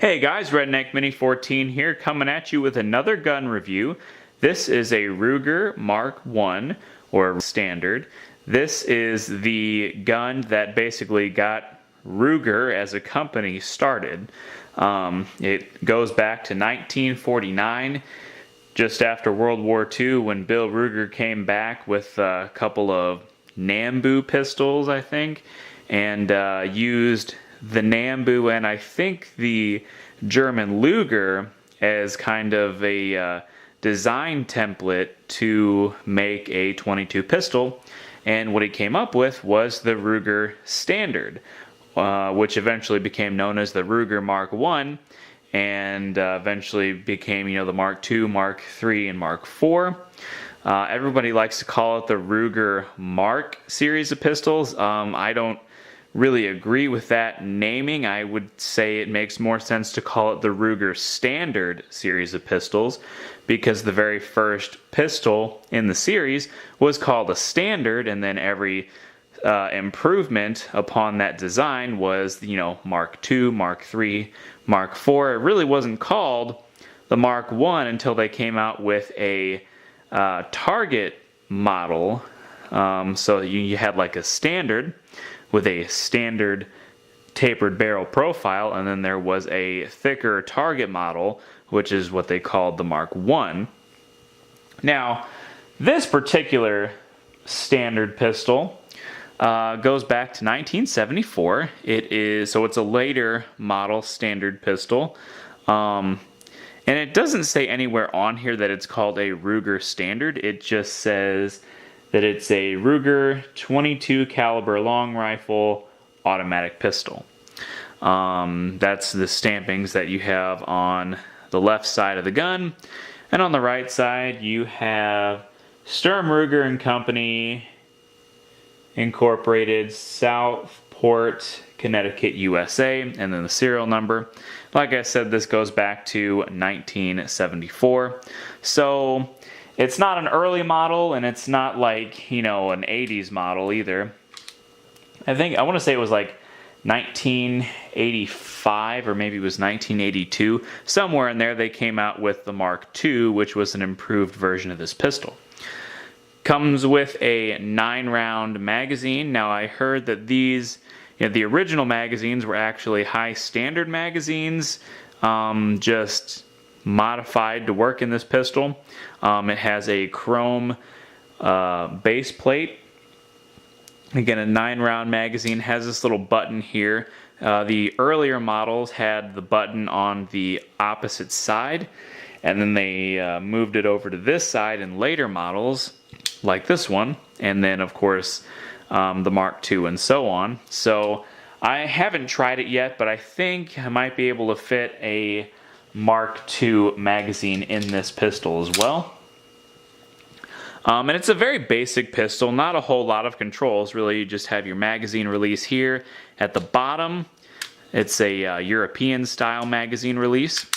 Hey guys, Redneck Mini 14 here, coming at you with another gun review. This is a Ruger Mark I, or standard. This is the gun that basically got Ruger as a company started. It goes back to 1949, just after World War II, when Bill Ruger came back with a couple of Nambu pistols, I think, and used the Nambu and I think the German Luger as kind of a design template to make a .22 pistol, and what he came up with was the Ruger Standard, which eventually became known as the Ruger Mark I, and eventually became, the Mark II, Mark III, and Mark IV. Everybody likes to call it the Ruger Mark series of pistols. I don't really agree with that naming. I would say it makes more sense to call it the Ruger Standard series of pistols, because the very first pistol in the series was called a Standard, and then every improvement upon that design was, Mark II, Mark III, Mark IV. It really wasn't called the Mark I until they came out with a target model. So you had like a Standard with a standard tapered barrel profile, and then there was a thicker target model, which is what they called the Mark I. Now, this particular standard pistol goes back to 1974. It's a later model standard pistol, and it doesn't say anywhere on here that it's called a Ruger Standard. It just says that it's a Ruger .22 caliber long rifle automatic pistol. That's the stampings that you have on the left side of the gun, and on the right side you have Sturm Ruger and Company Incorporated, Southport, Connecticut, USA, and then the serial number. Like I said, this goes back to 1974. So it's not an early model, and it's not like, an 80s model either. I want to say it was like 1985, or maybe it was 1982. Somewhere in there they came out with the Mark II, which was an improved version of this pistol. Comes with a 9-round magazine. Now, I heard that these, the original magazines were actually high standard magazines, just modified to work in this pistol. It has a chrome base plate. Again, a 9-round magazine, has this little button here. The earlier models had the button on the opposite side, and then they moved it over to this side in later models, like this one, and then of course the Mark II and so on. So I haven't tried it yet, but I think I might be able to fit a Mark II magazine in this pistol as well. And it's a very basic pistol, not a whole lot of controls. Really, you just have your magazine release here at the bottom. It's a European style magazine release.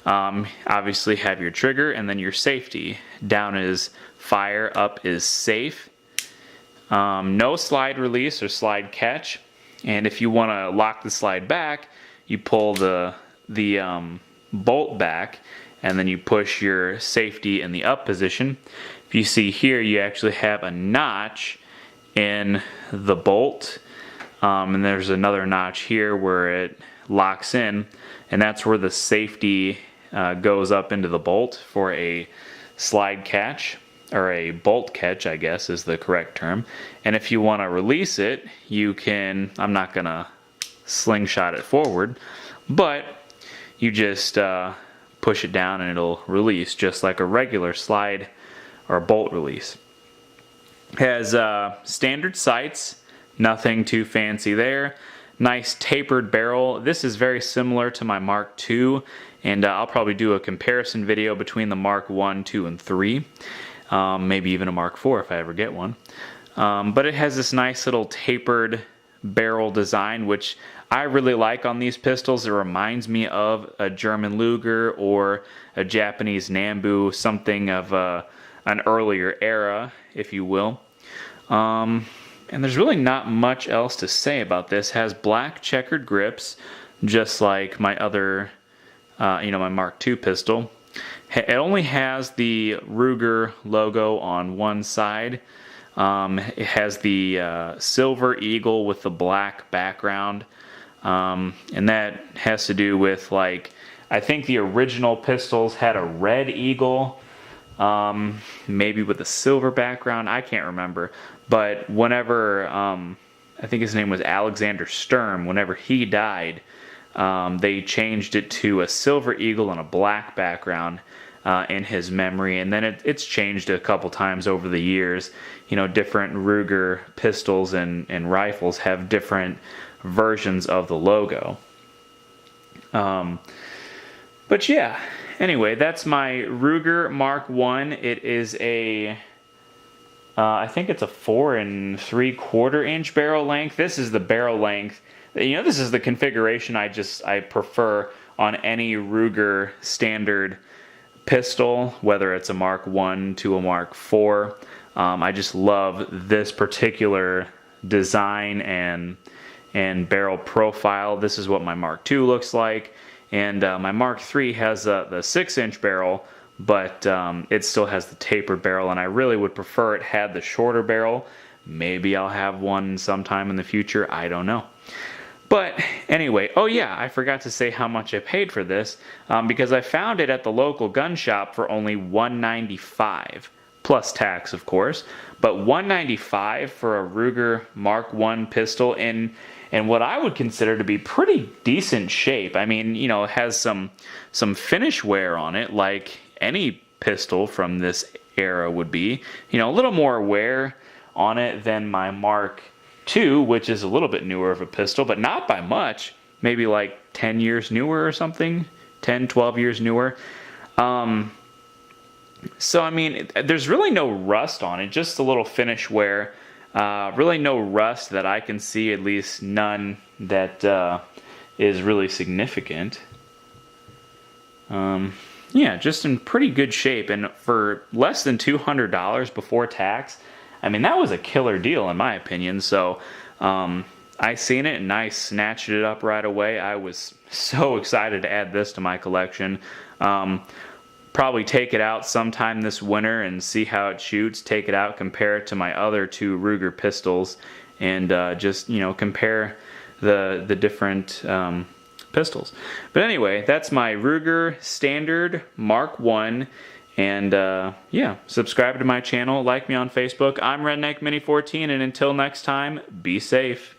Obviously have your trigger, and then your safety. Down is fire, up is safe. No slide release or slide catch. And if you want to lock the slide back, you pull the bolt back, and then you push your safety in the up position. If you see here, you actually have a notch in the bolt, and there's another notch here where it locks in, and that's where the safety goes up into the bolt for a slide catch, or a bolt catch, I guess is the correct term. And if you want to release it, you can, I'm not going to slingshot it forward, but you just push it down and it'll release just like a regular slide or bolt release. Has standard sights, nothing too fancy there. Nice tapered barrel. This is very similar to my Mark II, and I'll probably do a comparison video between the Mark I, II, and III. Maybe even a Mark IV if I ever get one. But it has this nice little tapered barrel design, which I really like on these pistols. It reminds me of a German Luger or a Japanese Nambu, something of an earlier era, if you will. And there's really not much else to say about this. It has black checkered grips, just like my other my Mark II pistol. It only has the Ruger logo on one side. It has the silver eagle with the black background, and that has to do with, like, I think the original pistols had a red eagle, maybe with a silver background. I can't remember, but whenever I think his name was Alexander Sturm, whenever he died, they changed it to a silver eagle and a black background in his memory, and then it's changed a couple times over the years. Different Ruger pistols and rifles have different versions of the logo. But yeah, anyway, that's my Ruger Mark I. It is I think it's a 4 3/4 inch barrel length. This is the barrel length. This is the configuration I prefer on any Ruger standard pistol, whether it's a Mark I to a Mark IV. I just love this particular design and barrel profile. This is what my Mark II looks like, and my Mark III has the 6-inch barrel, but it still has the tapered barrel, and I really would prefer it had the shorter barrel. Maybe I'll have one sometime in the future, I don't know. But anyway, oh yeah, I forgot to say how much I paid for this, because I found it at the local gun shop for only $195, plus tax, of course. But $195 for a Ruger Mark I pistol in what I would consider to be pretty decent shape. I mean, it has some finish wear on it, like any pistol from this era would be. A little more wear on it than my Mark II, which is a little bit newer of a pistol, but not by much. Maybe like 10 years newer or something. 10, 12 years newer. So, I mean, there's really no rust on it, just a little finish wear. Really no rust that I can see, at least none that is really significant. Yeah, just in pretty good shape, and for less than $200 before tax, I mean, that was a killer deal in my opinion. So I seen it and I snatched it up right away. I was so excited to add this to my collection. Probably take it out sometime this winter and see how it shoots. Take it out, compare it to my other 2 Ruger pistols, and just compare the different pistols. But anyway, that's my Ruger Standard Mark I. And yeah, subscribe to my channel, like me on Facebook. I'm Redneck Mini 14, and until next time, be safe.